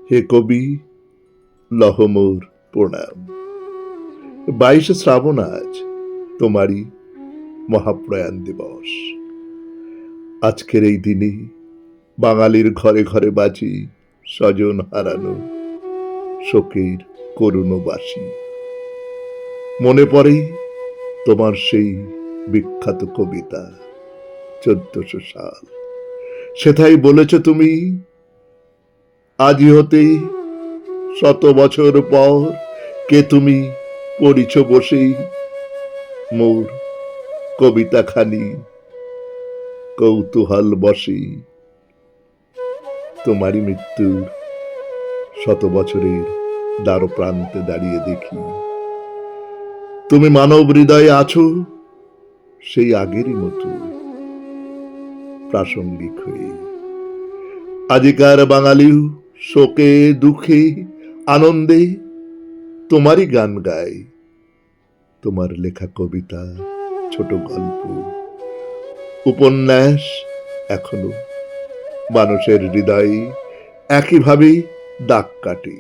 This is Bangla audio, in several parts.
হে কবি, লহ মোর প্রণাম। 22শে শ্রাবণ আজ, তোমারই মহাপ্রয়াণ দিবস। আজকের এই দিনে বাঙালির ঘরে ঘরে বাজি স্বজন হারানো শোকের করুণ বাসি। মনে পড়ে তোমার সেই বিখ্যাত কবিতা 1400 সাল। সেথায় বলেছ তুমি, আজি হতে 100 বছর পর কে তুমি পড়িছ বসে মোর কবিতা খানি কৌতূহল বসে। তোমারই মৃত্যুর 100 বছরের দ্বার প্রান্তে দাঁড়িয়ে দেখি তুমি মানব হৃদয়ে আছো সেই আগেরই মতো প্রাসঙ্গিক হয়ে। আজিকার বাঙালিও শোকে দুঃখে আনন্দে তোমারই গান গায়। তোমার লেখা কবিতা, ছোট গল্প, উপন্যাস এখনো মানুষের হৃদয়ে একইভাবে দাগ কাটে।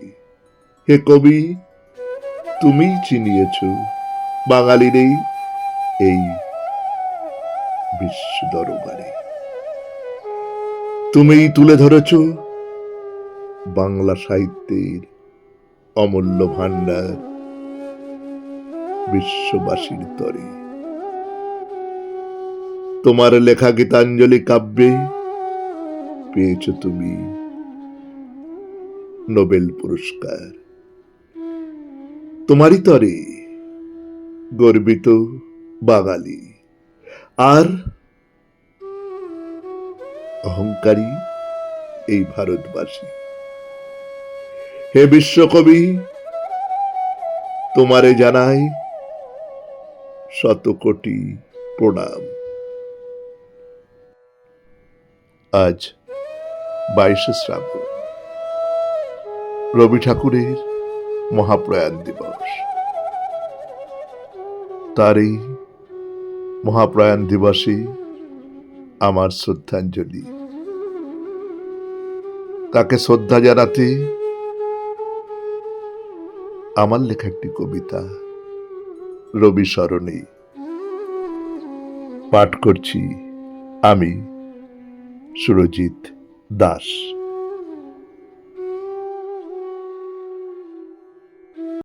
হে কবি, তুমিই চিনিয়েছ বাঙালির এই বিশ্ব দরবারে। তুমিই তুলে ধরেছ বাংলা সাহিত্যের অমূল্য ভান্ডার বিশ্ববাসীর তরে। তোমার লেখা গীতাঞ্জলি কাব্যে পেয়েছ তুমি নোবেল পুরস্কার। তোমারই তরে গর্বিত বাঙালি আর অহংকারী এই ভারতবাসী। হে বিশ্বকবি, তোমারে জানাই 100 কোটি প্রণাম। আজ 22শে শ্রাবণ, রবি ঠাকুরের মহাপ্রয়াণ দিবস। তার এই মহাপ্রয়াণ দিবসে আমার শ্রদ্ধাঞ্জলি। তাকে শ্রদ্ধা জানাতে আমার লেখা একটি কবিতা রবি স্মরণে পাঠ করছি আমি, সুরজিৎ দাস।